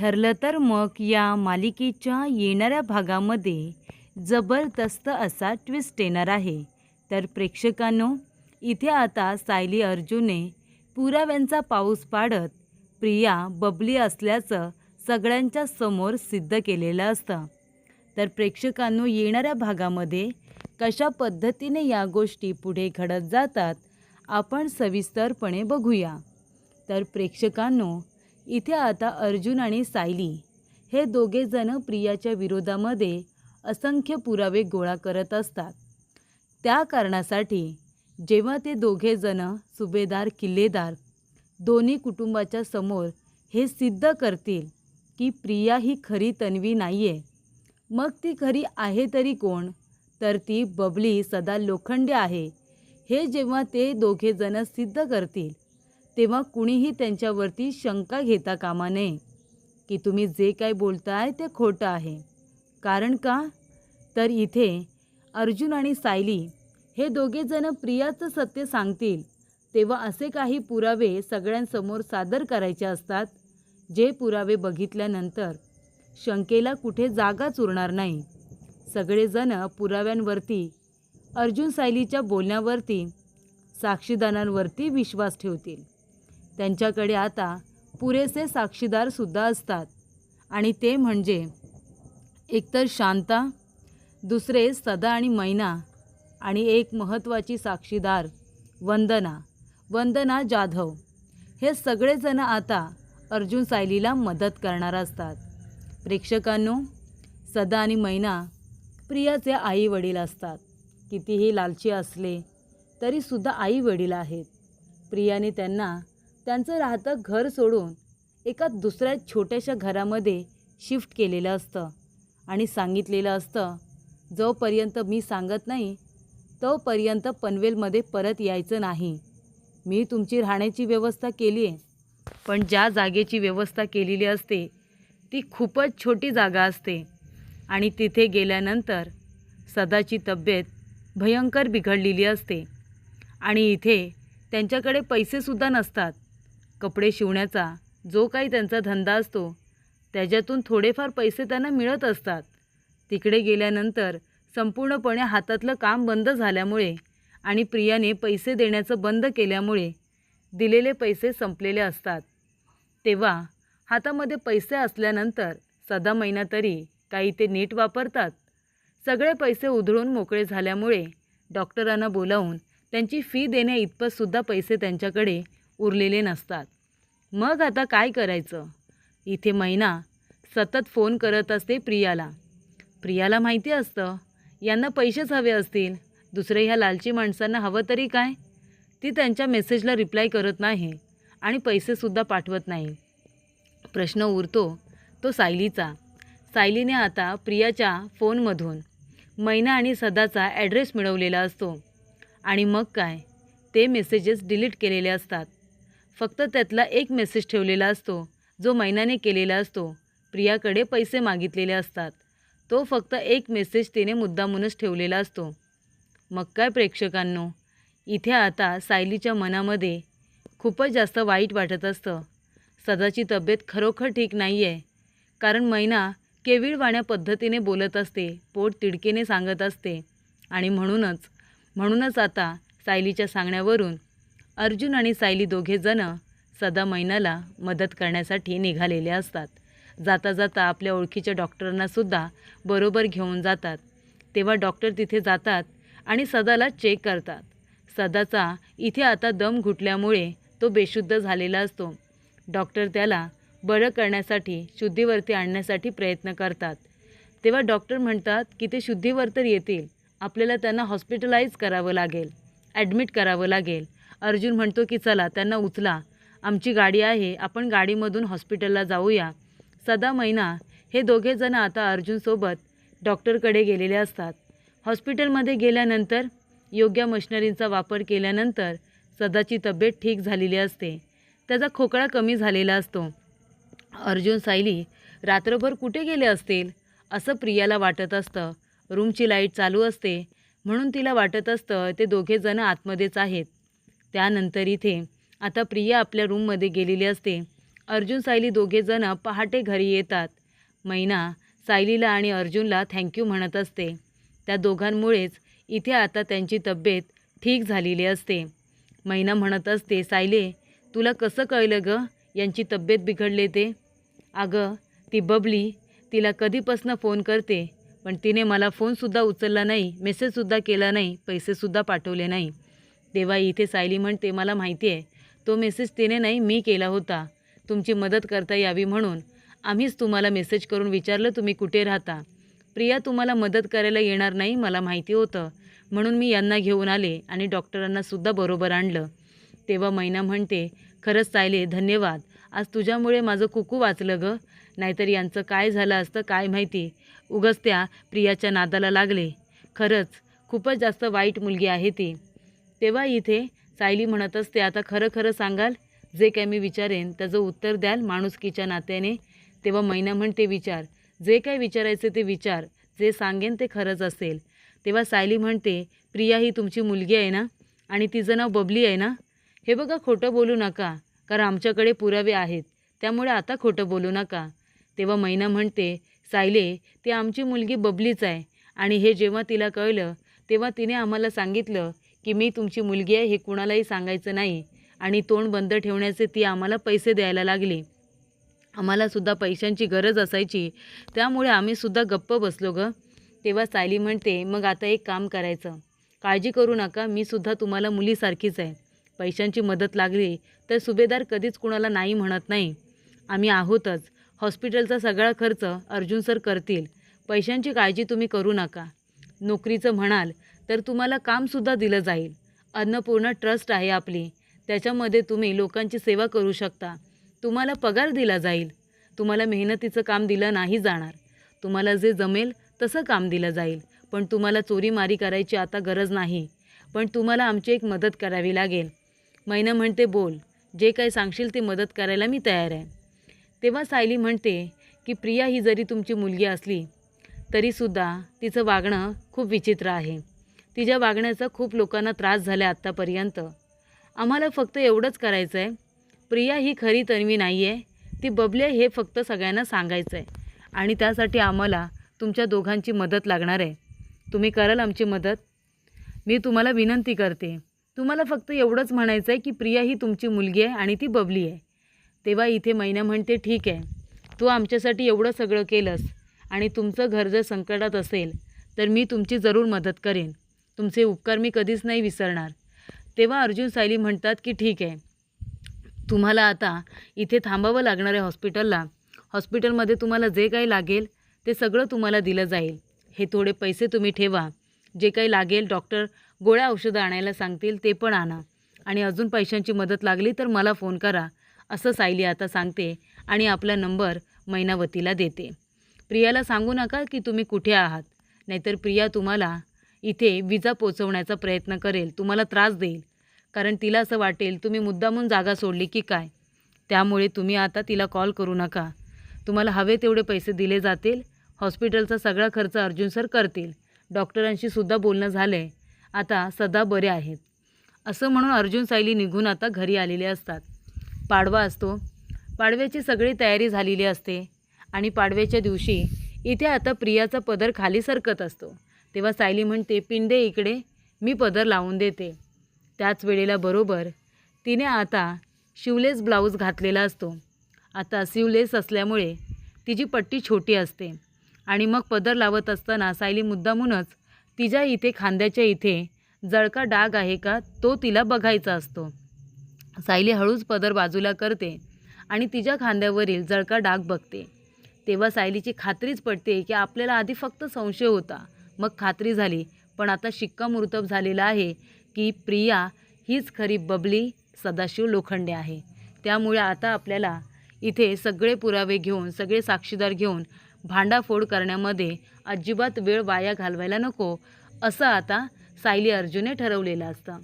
ठरलं तर मग या मालिकेच्या येणाऱ्या भागामध्ये जबरदस्त असा ट्विस्ट येणार आहे. तर प्रेक्षकांनो, इथे आता सायली अर्जुनने पुराव्यांचा पाऊस पाडत प्रिया बबली असल्याचं सगळ्यांच्या समोर सिद्ध केलेलं असतं. तर प्रेक्षकांनो, येणाऱ्या भागामध्ये कशा पद्धतीने या गोष्टी पुढे घडत जातात आपण सविस्तरपणे बघूया. तर प्रेक्षकांनो, इथे आता अर्जुन आणि सायली हे दोघेजण प्रियाच्या विरोधामध्ये असंख्य पुरावे गोळा करत असतात. त्या कारणासाठी जेव्हा ते दोघेजण सुभेदार किल्लेदार दोन्ही कुटुंबाच्या समोर हे सिद्ध करतील की प्रिया ही खरी तन्वी नाही आहे, मग ती खरी आहे तरी कोण, तर ती बबली सदा लोखंडे आहे, हे जेव्हा ते दोघेजण सिद्ध करतील तेव्हा कुणीही त्यांच्यावरती शंका घेता कामा नये की तुम्ही जे काय बोलताय ते खोटं आहे. कारण का, तर इथे अर्जुन आणि सायली हे दोघेजण प्रियाचं सत्य सांगतील तेव्हा असे काही पुरावे सगळ्यांसमोर सादर करायचे असतात, जे पुरावे बघितल्यानंतर शंकेला कुठे जागाच उरणार नाही. सगळेजण पुराव्यांवरती, अर्जुन सायलीच्या बोलण्यावरती, साक्षीदारांवरती विश्वास ठेवतील. त्यांच्याकडे आता पुरेसे साक्षीदारसुद्धा असतात आणि ते म्हणजे एकतर शांता, दुसरे सदा आणि मैना आणि एक महत्त्वाची साक्षीदार वंदना जाधव. हे सगळेजण आता अर्जुन सायलीला मदत करणार असतात. प्रेक्षकांनो, सदा आणि मैना प्रियाचे आई वडील असतात. कितीही लालची असले तरीसुद्धा आई वडील आहेत. प्रियाने त्यांना त्यांचं राहतं घर सोडून एका दुसऱ्या छोट्याशा घरामध्ये शिफ्ट केलेलं असतं आणि सांगितलेलं असतं, जोपर्यंत मी सांगत नाही तोपर्यंत पनवेलमध्ये परत यायचं नाही. मी तुमची राहण्याची व्यवस्था केली आहे, पण ज्या जागेची व्यवस्था केलेली असते ती खूपच छोटी जागा असते आणि तिथे गेल्यानंतर सदाची तब्येत भयंकर बिघडलेली असते आणि इथे त्यांच्याकडे पैसेसुद्धा नसतात. कपडे शिवण्याचा जो काही त्यांचा धंदा असतो त्याच्यातून थोडेफार पैसे त्यांना मिळत असतात. तिकडे गेल्यानंतर संपूर्णपणे हातातलं काम बंद झाल्यामुळे आणि प्रियाने पैसे देण्याचं बंद केल्यामुळे दिलेले पैसे संपलेले असतात. तेव्हा हातामध्ये पैसे असल्यानंतर सदा महिना तरी काही ते नीट वापरतात. सगळे पैसे उधळून मोकळे झाल्यामुळे डॉक्टरांना बोलावून त्यांची फी देण्या इतपतसुद्धा पैसे त्यांच्याकडे उरलेले नसतात. मग आता काय करायचं? इथे मैना सतत फोन करत असते प्रियाला. प्रियाला माहिती असतं यांना पैसेच हवे असतील, दुसरे ह्या लालची माणसांना हवं तरी काय. ती त्यांच्या मेसेजला रिप्लाय करत नाही आणि पैसेसुद्धा पाठवत नाही. प्रश्न उरतो तो सायलीचा. सायलीने आता प्रियाच्या फोनमधून मैना आणि सदाचा ॲड्रेस मिळवलेला असतो आणि मग काय, ते मेसेजेस डिलीट केलेले असतात. फक्त त्यातला एक मेसेज ठेवलेला असतो जो मैनाने केलेला असतो. प्रियाकडे पैसे मागितलेले असतात. तो फक्त एक मेसेज तिने मुद्दामूनच ठेवलेला असतो. मग काय प्रेक्षकांनो, इथे आता सायलीच्या मनामध्ये खूपच जास्त वाईट वाटत असतं. सदाची तब्येत खरोखर ठीक नाही आहे, कारण मैना केविळवाण्या पद्धतीने बोलत असते, पोट तिडकीने सांगत असते आणि म्हणूनच आता सायलीच्या सांगण्यावरून अर्जुन आणि सायली दोघेजण सदा मैनाला मदत करण्यासाठी निघालेले असतात. जाता जाता आपल्या ओळखीच्या डॉक्टरांनासुद्धा बरोबर घेऊन जातात. तेव्हा डॉक्टर तिथे जातात आणि सदाला चेक करतात. सदाचा इथे आता दम घुटल्यामुळे तो बेशुद्ध झालेला असतो. डॉक्टर त्याला बरं करण्यासाठी शुद्धीवरती आणण्यासाठी प्रयत्न करतात. तेव्हा डॉक्टर म्हणतात की ते शुद्धीवर तर येतील, आपल्याला त्यांना हॉस्पिटलाइज करावं लागेल, ॲडमिट करावं लागेल. अर्जुन म्हणतो की चला त्यांना उचला, आमची गाडी आहे, आपण गाडीमधून हॉस्पिटलला जाऊया. सदा मैना हे दोघेजण आता अर्जुनसोबत डॉक्टरकडे गेलेले असतात. हॉस्पिटलमध्ये गेल्यानंतर योग्य मशिनरींचा वापर केल्यानंतर सदाची तब्येत ठीक झालेली असते. त्याचा खोकला कमी झालेला असतो. अर्जुन सायली रात्रभर कुठे गेले असतील असं प्रियाला वाटत असतं. रूमची लाईट चालू असते म्हणून तिला वाटत असतं ते दोघेजण आतमध्येच आहेत. त्यानंतर इथे आता प्रिया आपल्या रूममध्ये गेलेली असते अर्जुन सायली दोघेजण पहाटे घरी येतात. मैना सायलीला आणि अर्जुनला थँक्यू म्हणत असते. त्या दोघांमुळेच इथे आता त्यांची तब्येत ठीक झालेली असते. मैना म्हणत असते, सायले तुला कसं कळलं गं यांची तब्येत बिघडले ते? अगं ती बबली, तिला कधीपासून फोन करते पण तिने मला फोनसुद्धा उचलला नाही, मेसेजसुद्धा केला नाही, पैसेसुद्धा पाठवले नाही. तेव्हा इथे सायली म्हणते, मला माहिती आहे तो मेसेज तिने नाही मी केला होता. तुमची मदत करता यावी म्हणून आम्हीच तुम्हाला मेसेज करून विचारलं तुम्ही कुठे राहता. प्रिया तुम्हाला मदत करायला येणार नाही मला माहिती होतं, म्हणून मी यांना घेऊन आले आणि डॉक्टरांनासुद्धा बरोबर आणलं. तेव्हा मैना म्हणते, खरंच सायले धन्यवाद, आज तुझ्यामुळे माझं कुकू वाचलं गं, नाहीतर यांचं काय झालं असतं काय माहिती. उगाच त्या प्रियाच्या नादाला लागले. खरंच खूपच जास्त वाईट मुलगी आहे ती. तेव्हा इथे सायली म्हणत असते, आता खरं खरं सांगाल, जे काय मी विचारेन त्याचं उत्तर द्याल माणुसकीच्या नात्याने. तेव्हा मैना म्हणते, विचार, जे काय विचारायचे ते विचार, जे सांगेन ते खरंच असेल. तेव्हा सायली म्हणते, प्रिया ही तुमची मुलगी आहे ना, आणि तिचं नाव बबली आहे ना? हे बघा खोटं बोलू नका, कारण आमच्याकडे पुरावे आहेत, त्यामुळे आता खोटं बोलू नका. तेव्हा मैना म्हणते, सायले ती आमची मुलगी बबलीच आहे, आणि हे जेव्हा तिला कळलं तेव्हा तिने आम्हाला सांगितलं की मी तुमची मुलगी आहे हे कुणालाही सांगायचं नाही, आणि तोंड बंद ठेवण्याचे ती आम्हाला पैसे द्यायला लागली. आम्हालासुद्धा पैशांची गरज असायची, त्यामुळे आम्हीसुद्धा गप्प बसलो गं. तेव्हा सायली म्हणते, मग आता एक काम करायचं, काळजी करू नका, मी सुद्धा तुम्हाला मुलीसारखीच आहे. पैशांची मदत लागली तर सुभेदार कधीच कुणाला नाही म्हणत नाही. आम्ही आहोतच. हॉस्पिटलचा सगळा खर्च अर्जुन सर करतील. पैशांची काळजी तुम्ही करू नका. नोकरीचं म्हणाल तर तुम्हाला कामसुद्धा दिलं जाईल. अन्नपूर्णा ट्रस्ट आहे आपली, त्याच्यामध्ये तुम्ही लोकांची सेवा करू शकता. तुम्हाला पगार दिला जाईल. तुम्हाला मेहनतीचं काम दिलं नाही जाणार. तुम्हाला जे जमेल तसं काम दिलं जाईल. पण तुम्हाला चोरीमारी करायची आता गरज नाही. पण तुम्हाला आमची एक मदत करावी लागेल. मैना म्हणते, बोल, जे काही सांगशील ते मदत करायला मी तयार आहे. तेव्हा सायली म्हणते की प्रिया ही जरी तुमची मुलगी असली तरीसुद्धा तिचं वागणं खूप विचित्र आहे. तिच्या वागण्याचा खूप लोकांना त्रास झाला आत्तापर्यंत. आम्हाला फक्त एवढंच करायचं आहे, प्रिया ही खरी तन्वी नाही आहे, ती बबली आहे हे फक्त सगळ्यांना सांगायचं आहे. आणि त्यासाठी आम्हाला तुमच्या दोघांची मदत लागणार आहे. तुम्ही कराल आमची मदत? मी तुम्हाला विनंती करते. तुम्हाला फक्त एवढंच म्हणायचं आहे की प्रिया ही तुमची मुलगी आहे आणि ती बबली आहे. तेव्हा इथे मैना म्हणते, ठीक आहे, तू आमच्यासाठी एवढं सगळं केलंस आणि तुमचं घर जर संकटात असेल तर मी तुमची जरूर मदत करेन. तुमचे उपकार मी कधीच नाही विसरणार. तेव्हा अर्जुन सायली म्हणतात की ठीक आहे, तुम्हाला आता इथे थांबावं लागणार आहे हॉस्पिटलला. हॉस्पिटलमध्ये तुम्हाला जे काही लागेल ते सगळं तुम्हाला दिलं जाईल. हे थोडे पैसे तुम्ही ठेवा. जे काही लागेल डॉक्टर गोळ्या औषधं आणायला सांगतील ते पण आणा. आणि अजून पैशांची मदत लागली तर मला फोन करा, असं सायली आता सांगते आणि आपला नंबर मैनावतीला देते. प्रियाला सांगू नका की तुम्ही कुठे आहात, नाहीतर प्रिया तुम्हाला इथे विजा पोचवण्याचा प्रयत्न करेल, तुम्हाला त्रास देईल. कारण तिला असं वाटेल तुम्ही मुद्दामून जागा सोडली की काय. त्यामुळे तुम्ही आता तिला कॉल करू नका. तुम्हाला हवे तेवढे पैसे दिले जातील. हॉस्पिटलचा सगळा खर्च अर्जुन सर करतील. डॉक्टरांशी सुद्धा बोलणं झालं आहे, आता सदा बरे आहेत. असं म्हणून अर्जुन सायली निघून आता घरी आलेले असतात. पाडवा असतो. पाडव्याची सगळी तयारी झालेली असते आणि पाडव्याच्या दिवशी इथे आता प्रियाचा पदर खाली सरकत असतो. तेव्हा सायली म्हणते, पिंडे इकडे, मी पदर लावून देते. त्याच वेळेला बरोबर तिने आता शिवलेस ब्लाऊज घातलेला असतो. आता शिवलेस असल्यामुळे तिची पट्टी छोटी असते आणि मग पदर लावत असताना सायली मुद्दामूनच तिच्या इथे खांद्याच्या इथे जळका डाग आहे का तो तिला बघायचा असतो. सायली हळूच पदर बाजूला करते आणि तिच्या खांद्यावरील जळका डाग बघते. तेव्हा सायलीची खात्रीच पडते की आपल्याला आधी फक्त संशय होता, मग खात्री झाली, पण आता शिक्कामोर्तब झालेला आहे की प्रिया हीच खरी बबली सदाशिव लोखंडे आहे. त्यामुळे आता आपल्याला इथे सगळे पुरावे घेऊन, सगळे साक्षीदार घेऊन भांडाफोड करण्यामध्ये अजिबात वेळ वाया घालवायला नको, असं आता सायली अर्जुनने ठरवलेलं असतं.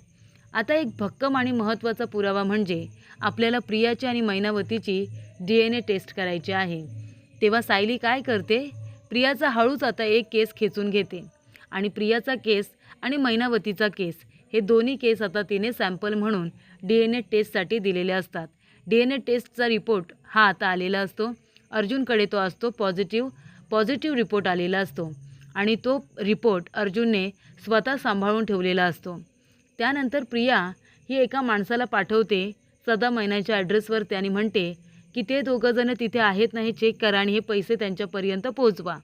आता एक भक्कम आणि महत्त्वाचा पुरावा म्हणजे आपल्याला प्रियाची आणि मैनावतीची DNA टेस्ट करायची आहे. तेव्हा सायली काय करते, प्रियाचा हळूच आता एक केस खेचून घेते आणि प्रियाचा केस आणि मैनावतीचा केस हे दोन्ही केस आता तिने सॅम्पल म्हणून DNA टेस्टसाठी दिलेले असतात. DNA टेस्टचा रिपोर्ट हा आता आलेला असतो. अर्जुनकडे तो असतो पॉझिटिव्ह रिपोर्ट आलेला असतो आणि तो रिपोर्ट अर्जुनने स्वतः सांभाळून ठेवलेला असतो. त्यानंतर प्रिया ही एका माणसाला पाठवते सदा मैनाच्या ॲड्रेसवरती आणि म्हणते की ते दोघंजणं तिथे आहेत ना हे चेक करा आणि हे पैसे त्यांच्यापर्यंत पोहोचवा.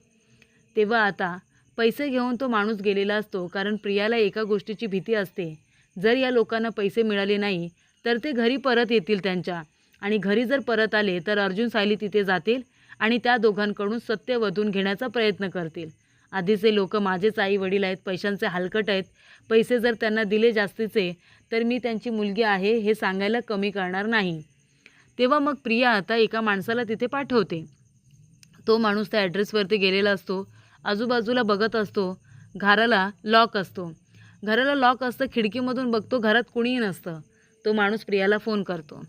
तेव्हा आता पैसे घेऊन तो माणूस गेलेला असतो, कारण प्रियाला एका गोष्टीची भीती असते, जर या लोकांना पैसे मिळाले नाही तर ते घरी परत येतील त्यांच्या, आणि घरी जर परत आले तर अर्जुन सायली तिथे जातील आणि त्या दोघांकडून सत्य वधून घेण्याचा प्रयत्न करतील. आधीचे लोक माझेच आई वडील आहेत, पैशांचे हलकट आहेत, पैसे जर त्यांना दिले जास्तीचे तर मी त्यांची मुलगी आहे हे सांगायला कमी करणार नाही. तेव्हा मग प्रिया आता एका माणसाला तिथे पाठवते. तो माणूस त्या ॲड्रेसवरती गेलेला असतो, आजूबाजूला बघत असतो, घराला लॉक असतं, खिडकीमधून बघतो, घरात कुणीही नसतं. तो माणूस प्रियाला फोन करतो.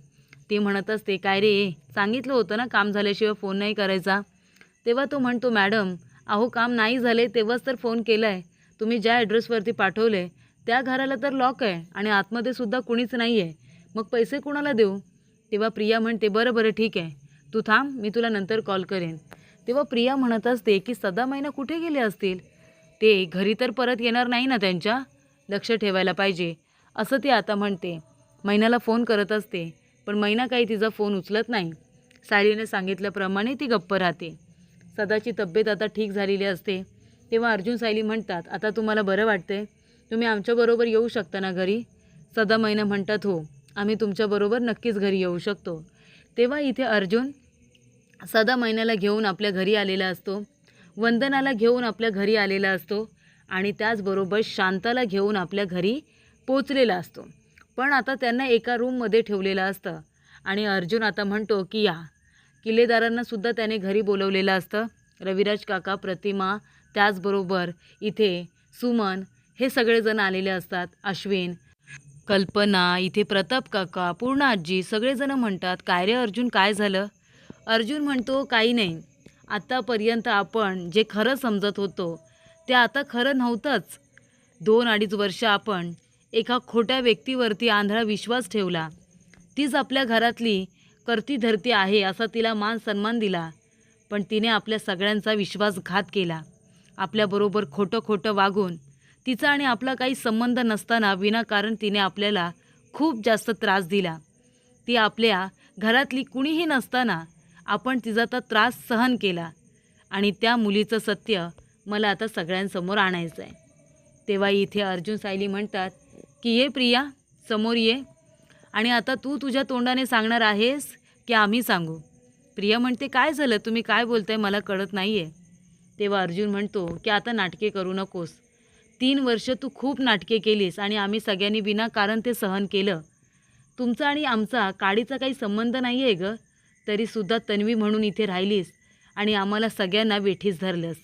ती म्हणत असते, काय रे, सांगितलं होतं ना काम झाल्याशिवाय फोन नाही करायचा. तेव्हा तो म्हणतो, मॅडम अहो काम नाही झाले तेव्हाच तर फोन केला आहे. तुम्ही ज्या ॲड्रेसवरती पाठवले त्या घराला तर लॉक आहे आणि आतमध्ये सुद्धा कुणीच नाही आहे, मग पैसे कुणाला देऊ. तेव्हा प्रिया म्हणते, बरं ठीक आहे, तू थांब, मी तुला नंतर कॉल करेन. तेव्हा प्रिया म्हणत असते की सदा मैना कुठे गेले असतील, ते घरी तर परत येणार नाही ना, त्यांच्या लक्ष ठेवायला पाहिजे असं ती आता म्हणते. मैनाला फोन करत असते पण मैना काही तिचा फोन उचलत नाही. सायलीने सांगितल्याप्रमाणे ती गप्प राहते. सदाची तब्येत आता ठीक झालेली असते. तेव्हा अर्जुन सायली म्हणतात, आता तुम्हाला बरं वाटतंय, तुम्ही आमच्याबरोबर येऊ शकता ना घरी. सदा मैना म्हणतात, हो आम्ही तुमच्याबरोबर नक्कीच घरी येऊ शकतो. तेव्हा इथे अर्जुन सदा मैनाला घेऊन आपल्या घरी आलेला असतो, वंदनाला घेऊन आपल्या घरी आलेला असतो आणि त्याचबरोबर शांताला घेऊन आपल्या घरी पोचलेला असतो. पण आता त्यांना एका रूममध्ये ठेवलेलं असतं आणि अर्जुन आता म्हणतो की या किल्लेदारांनासुद्धा त्याने घरी बोलवलेलं असतं. रविराज काका, प्रतिमा, त्याचबरोबर इथे सुमन हे सगळेजण आलेले असतात. अश्विन, कल्पना, इथे प्रताप काका, पूर्ण आजी सगळेजण म्हणतात, काय रे अर्जुन काय झालं. अर्जुन म्हणतो, काही नाही, आत्तापर्यंत आपण जे खरं समजत होतो ते आता खरं नव्हतंच. 2-2.5 वर्ष आपण एका खोट्या व्यक्तीवरती आंधळा विश्वास ठेवला. तीच आपल्या घरातली करती धरती आहे असा तिला मान सन्मान दिला, पण तिने आपल्या सगळ्यांचा विश्वासघात केला. आपल्याबरोबर खोटं वागून तिचा आणि आपला काही संबंध नसताना विनाकारण तिने आपल्याला खूप जास्त त्रास दिला. ती आपल्या घरातली कुणीही नसताना आपण तिचा त्रास सहन केला आणि त्या मुलीचं सत्य मला आता सगळ्यांसमोर आणायचं आहे. तेव्हा इथे अर्जुन सायली म्हणतात की ये प्रिया, समोर ये, आणि आता तू तुझ्या तोंडाने सांगणार आहेस की आम्ही सांगू. प्रिया म्हणते, काय झालं, तुम्ही काय बोलताय, मला कळत नाही आहे. तेव्हा अर्जुन म्हणतो की आता नाटके करू नकोस. 3 वर्ष तू खूप नाटके केलीस आणि आम्ही सगळ्यांनी विनाकारण ते सहन केलं. तुमचा आणि आमचा काडीचा काही संबंध नाही आहे गं, तरीसुद्धा तन्वी म्हणून इथे राहिलीस आणि आम्हाला सगळ्यांना वेठीस धरलंस.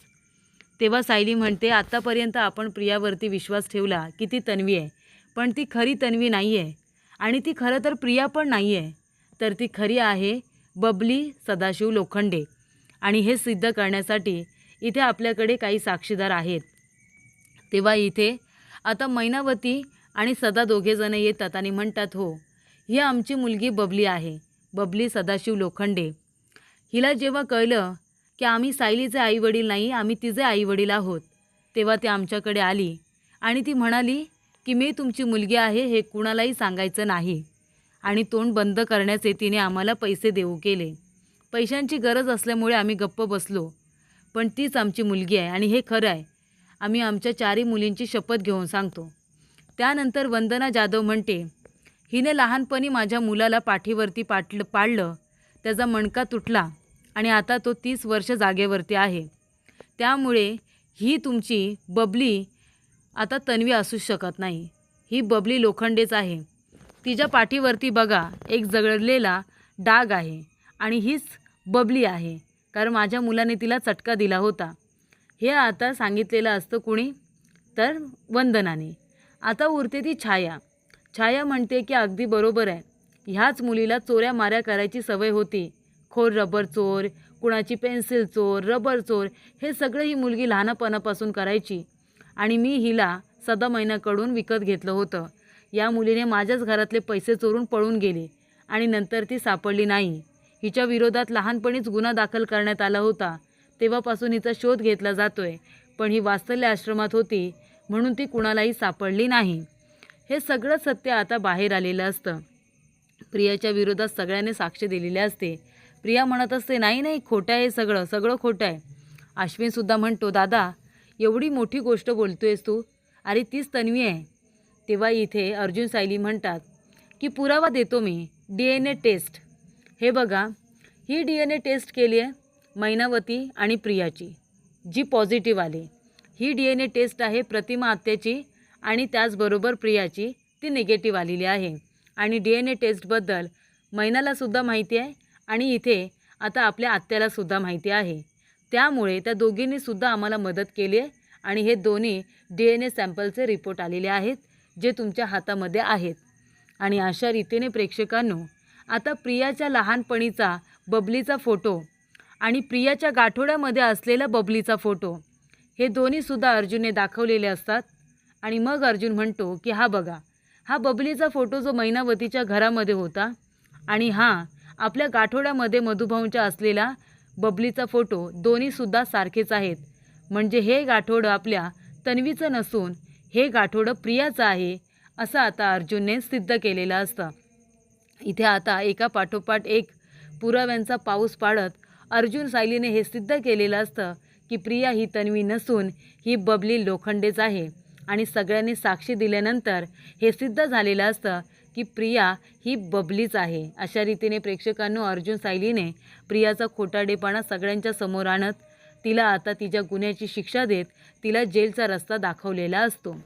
तेव्हा सायली म्हणते, आत्तापर्यंत आपण प्रियावरती विश्वास ठेवला की ती तन्वी आहे, पण ती खरी तन्वी नाही आहे आणि ती खरं तर प्रिया पण नाही आहे, तर ती खरी आहे बबली सदाशिव लोखंडे. आणि हे सिद्ध करण्यासाठी इथे आपल्याकडे काही साक्षीदार आहेत. तेव्हा इथे आता मैनावती आणि सदा दोघेजण येतात आणि म्हणतात, हो ही आमची मुलगी बबली आहे, बबली सदाशिव लोखंडे. हिला जेव्हा कळलं की आम्ही सायलीचे आईवडील नाही, आम्ही तिचे आईवडील आहोत, तेव्हा ती आमच्याकडे आली आणि ती म्हणाली की मी तुमची मुलगी आहे हे कुणालाही सांगायचं नाही, आणि तोंड बंद करण्याचे तिने आम्हाला पैसे देऊ केले. पैशांची गरज असल्यामुळे आम्ही गप्प बसलो, पण तीच आमची मुलगी आहे आणि हे खरं आहे. आम्ही आमच्या 4ही मुलींची शपथ घेऊन सांगतो. त्यानंतर वंदना जाधव म्हणते, हिने लहानपणी माझ्या मुलाला पाठीवरती पाडलं, त्याचा मणका तुटला आणि आता तो 30 वर्ष जागेवरती आहे. त्यामुळे ही तुमची बबली आता तन्वी असू शकत नाही, ही बबली लोखंडेच आहे. तिच्या पाठीवरती बघा एक जळलेला डाग आहे आणि हीच बबली आहे, कारण माझ्या मुलाने तिला चटका दिला होता. हे आता सांगितलेलं असतं कुणी, तर वंदनाने. आता उरते ती छाया म्हणते की अगदी बरोबर आहे, ह्याच मुलीला चोऱ्या माऱ्या करायची सवय होती. खोर रबर चोर, कुणाची पेन्सिल चोर, रबर चोर, हे सगळं ही मुलगी लहानपणापासून करायची आणि मी हिला सदा मैनाकडून विकत घेतलं होतं. या मुलीने माझ्याच घरातले पैसे चोरून पळून गेली आणि नंतर ती सापडली नाही. हिच्या विरोधात लहानपणीच गुन्हा दाखल करण्यात आला होता. तेव्हापासून हिचा शोध घेतला जातोय, पण ही वात्सल्य आश्रमात होती म्हणून ती कुणालाही सापडली नाही. हे सगळं सत्य आता बाहेर आलेलं असतं. प्रियाच्या विरोधात सगळ्यांनी साक्ष दिलेली असते. प्रिया म्हणत असते, नाही नाही, खोटं आहे, सगळं खोटं आहे. अश्विनसुद्धा म्हणतो, दादा एवढी मोठी गोष्ट बोलतोयस तू? अरे तीच तन्वी आहे. तेव्हा इथे अर्जुन सायली म्हणतात की पुरावा देतो मी, DNA टेस्ट. हे बघा, ही DNA टेस्ट केली आहे मैनावती आणि प्रियाची, जी पॉझिटिव्ह आली. ही DNA टेस्ट आहे प्रतिमा आत्याची आणि त्याचबरोबर प्रियाची, ती निगेटिव्ह आलेली आहे. आणि DNA टेस्टबद्दल मैनालासुद्धा माहिती आहे आणि इथे आता आपल्या आत्यालासुद्धा माहिती आहे. त्यामुळे त्या दोघींनीसुद्धा आम्हाला मदत केली आहे आणि हे दोन्ही DNA सॅम्पलचे रिपोर्ट आलेले आहेत, जे तुमच्या हातामध्ये आहेत. आणि अशा रीतीने प्रेक्षकांनो, आता प्रियाच्या लहानपणीचा बबलीचा फोटो आणि प्रियाच्या गाठोड्यामध्ये असलेला बबलीचा फोटो, हे दोन्हीसुद्धा अर्जुनने दाखवलेले असतात. आणि मग अर्जुन म्हणतो की हा बघा, हा बबलीचा फोटो जो मैनावतीच्या घरामध्ये होता आणि हा आपल्या गाठोड्यामध्ये मधुभाऊंच्या असलेला बबलीचा फोटो, दोन्हीसुद्धा सारखेच आहेत. म्हणजे हे गाठोडं आपल्या तन्वीचं नसून हे गाठोडं प्रियाचं आहे, असं आता अर्जुनने सिद्ध केलेलं असतं. इथे आता एका पाठोपाठ एक पुराव्यांचा पाऊस पाडत अर्जुन सायलीने हे सिद्ध केलेलं असतं की प्रिया ही तन्वी नसून ही बबली लोखंडेच आहे. आणि सगळ्यांनी साक्षी दिल्यानंतर हे सिद्ध झालेलं असतं की प्रिया ही बबलीच आहे. अशा रीतीने प्रेक्षकांनो, अर्जुन सायलीने प्रियाचा खोटारडेपणा सगळ्यांच्या समोर आणत तिला आता तिच्या गुन्ह्याची शिक्षा देत तिला जेलचा रस्ता दाखवलेला असतो.